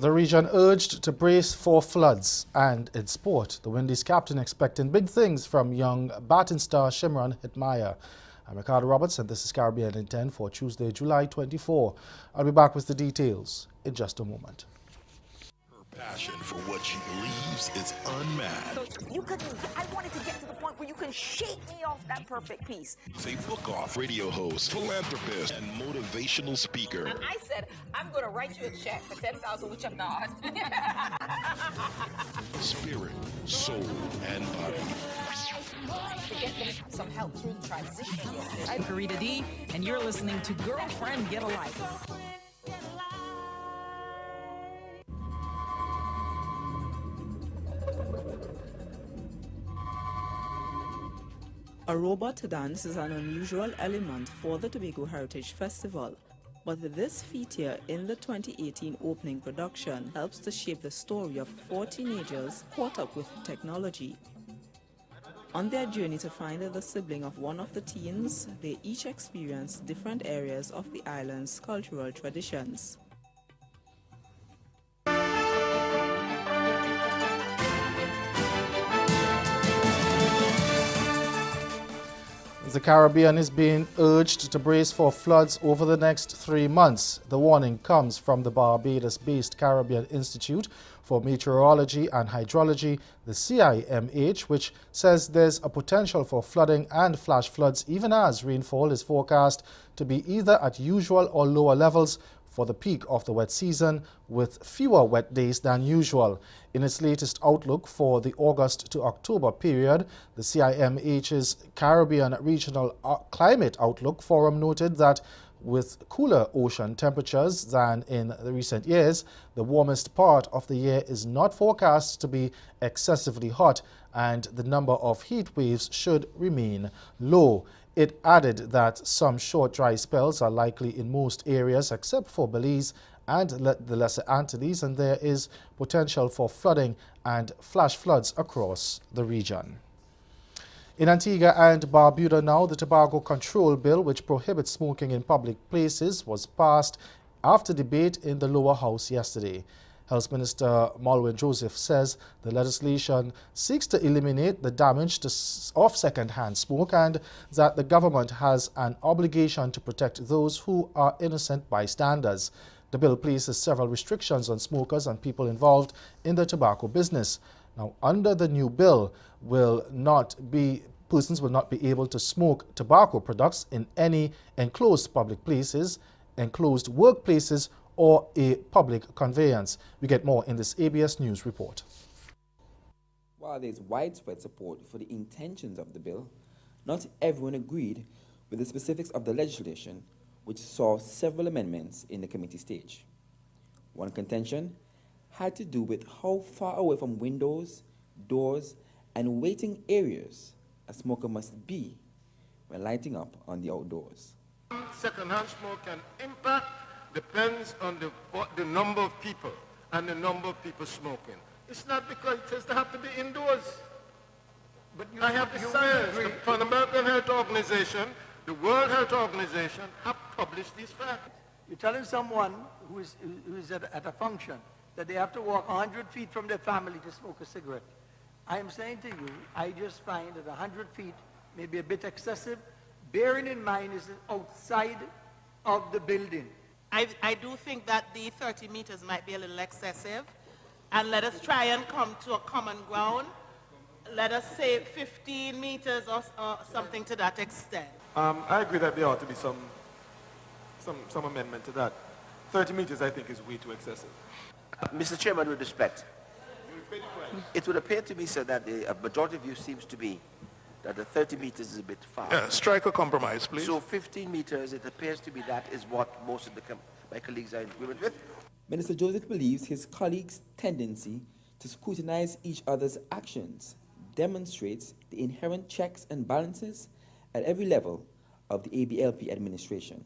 The region urged to brace for floods, and in sport, the Windies captain expecting big things from young batting star Shimron Hetmyer. I'm Ricardo Roberts, and this is Caribbean in 10 for Tuesday, July 24. I'll be back with the details in just a moment. Passion for what she believes is unmatched. I wanted to get to the point where you can shake me off that perfect piece. She's a book-off radio host, philanthropist, and motivational speaker. And I said, I'm going to write you a check for $10,000, which I'm not. Spirit, soul, and body. To get them some help through the transition. I'm Karita D, and you're listening to Girlfriend Get a Life. A robot dance is an unusual element for the Tobago Heritage Festival, but this feature in the 2018 opening production helps to shape the story of 4 teenagers caught up with technology. On their journey to find the sibling of one of the teens, they each experience different areas of the island's cultural traditions. The Caribbean is being urged to brace for floods over the next 3 months. The warning comes from the Barbados-based Caribbean Institute for Meteorology and Hydrology, the CIMH, which says there's a potential for flooding and flash floods even as rainfall is forecast to be either at usual or lower levels for the peak of the wet season, with fewer wet days than usual. In its latest outlook for the August to October period, the CIMH's Caribbean Regional Climate Outlook Forum noted that with cooler ocean temperatures than in the recent years, the warmest part of the year is not forecast to be excessively hot, and the number of heat waves should remain low. It added that some short dry spells are likely in most areas except for Belize and the Lesser Antilles, and there is potential for flooding and flash floods across the region. In Antigua and Barbuda now, the Tobacco Control Bill, which prohibits smoking in public places, was passed after debate in the lower house yesterday. Health Minister Malwin Joseph says the legislation seeks to eliminate the damage of second-hand smoke and that the government has an obligation to protect those who are innocent bystanders. The bill places several restrictions on smokers and people involved in the tobacco business. Now, under the new bill, persons will not be able to smoke tobacco products in any enclosed public places, enclosed workplaces, or a public conveyance. We get more in this ABS News report. While there is widespread support for the intentions of the bill, not everyone agreed with the specifics of the legislation, which saw several amendments in the committee stage. One contention had to do with how far away from windows, doors, and waiting areas a smoker must be when lighting up on the outdoors. Second-hand smoke can impact depends on the number of people and the number of people smoking. It's not because it says they have to be indoors. But I have the science from the American Health Organization, the World Health Organization have published these facts. You're telling someone who is at a function that they have to walk 100 feet from their family to smoke a cigarette. I am saying to you, I just find that 100 feet may be a bit excessive, bearing in mind is outside of the building. I do think that the 30 meters might be a little excessive, and let us try and come to a common ground. Let us say 15 meters or something to that extent. I agree that there ought to be some amendment to that. 30 meters, I think, is way too excessive. Mr. Chairman, with respect, it would appear to me, sir, that the majority view seems to be that the 30 meters is a bit far. Yeah, strike a compromise, please. So 15 meters, it appears to be that is what most of my colleagues are in agreement with. Minister Joseph believes his colleagues' tendency to scrutinize each other's actions demonstrates the inherent checks and balances at every level of the ABLP administration.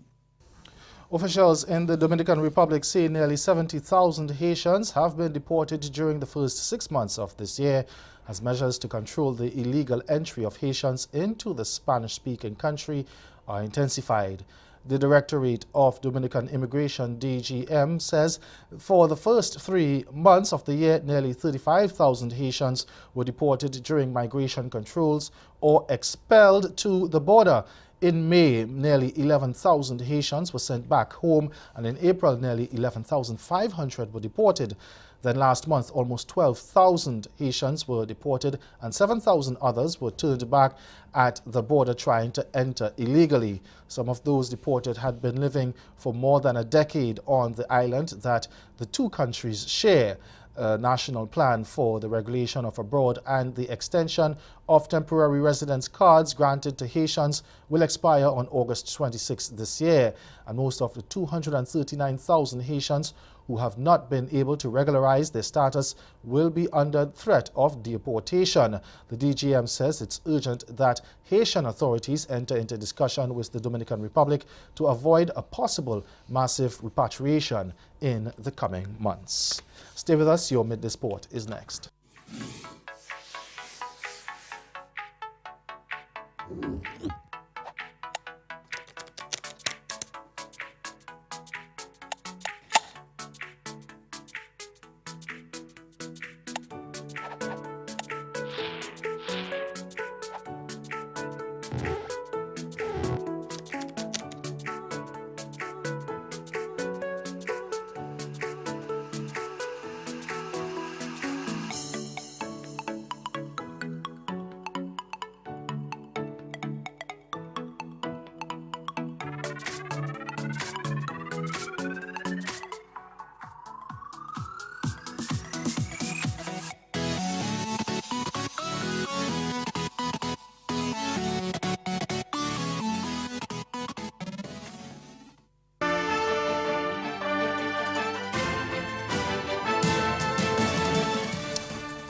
Officials in the Dominican Republic say nearly 70,000 Haitians have been deported during the first 6 months of this year as measures to control the illegal entry of Haitians into the Spanish-speaking country are intensified. The Directorate of Dominican Immigration, DGM, says for the first 3 months of the year, nearly 35,000 Haitians were deported during migration controls or expelled to the border. In May, nearly 11,000 Haitians were sent back home, and in April, nearly 11,500 were deported. Then last month, almost 12,000 Haitians were deported and 7,000 others were turned back at the border trying to enter illegally. Some of those deported had been living for more than a decade on the island that the two countries share. A national plan for the regulation of abroad and the extension of temporary residence cards granted to Haitians will expire on August 26 this year, and most of the 239,000 Haitians who have not been able to regularize their status will be under threat of deportation. The DGM says it's urgent that Haitian authorities enter into discussion with the Dominican Republic to avoid a possible massive repatriation in the coming months. Stay with us, your Midday Sport is next.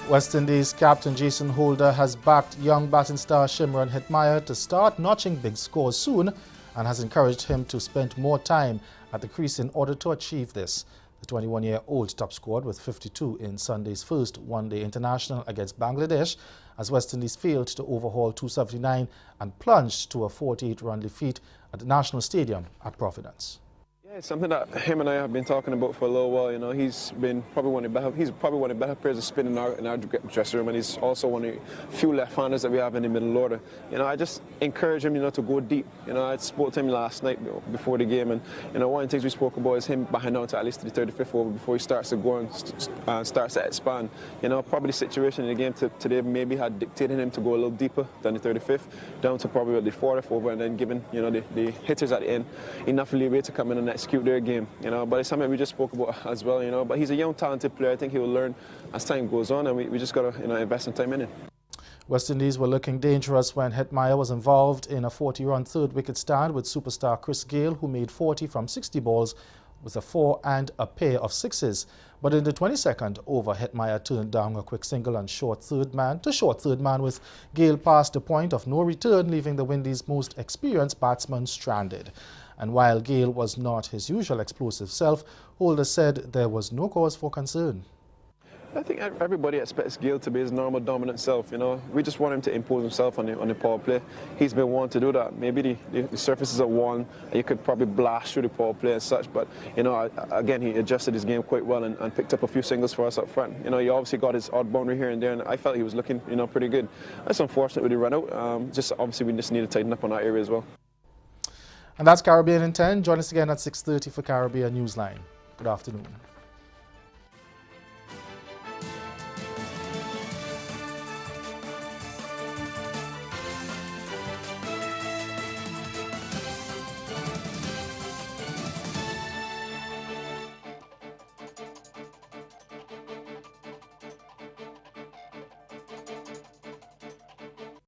West Indies captain Jason Holder has backed young batting star Shimron Hetmyer to start notching big scores soon and has encouraged him to spend more time at the crease in order to achieve this. The 21-year-old top scored with 52 in Sunday's first one-day international against Bangladesh as West Indies failed to overhaul 279 and plunged to a 48-run defeat at the National Stadium at Providence. Yeah, it's something that him and I have been talking about for a little while. You know, he's probably one of the better players to spin in our dressing room, and he's also one of the few left-handers that we have in the middle order. You know, I just encourage him, to go deep. You know, I spoke to him last night before the game, and one of the things we spoke about is him backing down to at least the 35th over before he starts to go and starts to expand. You know, probably the situation in the game today maybe had dictated him to go a little deeper than the 35th, down to probably the 40th over, and then giving the hitters at the end enough leeway to come in and execute their game, but it's something we just spoke about as well, but he's a young, talented player. I think he will learn as time goes on, and we just got to, invest some time in him. West Indies were looking dangerous when Hetmyer was involved in a 40-run third wicket stand with superstar Chris Gayle, who made 40 from 60 balls with a 4 and a pair of sixes. But in the 22nd over, Hetmyer turned down a quick single and short third man with Gayle past the point of no return, leaving the Windies' most experienced batsman stranded. And while Gayle was not his usual explosive self, Holder said there was no cause for concern. I think everybody expects Gayle to be his normal dominant self, We just want him to impose himself on the power play. He's been one to do that. Maybe the surfaces are one, and you could probably blast through the power play and such, but, again, he adjusted his game quite well and picked up a few singles for us up front. He obviously got his odd boundary here and there, and I felt he was looking, pretty good. That's unfortunate with the run out. Obviously, we just need to tighten up on that area as well. And that's Caribbean in 10. Join us again at 6:30 for Caribbean Newsline. Good afternoon.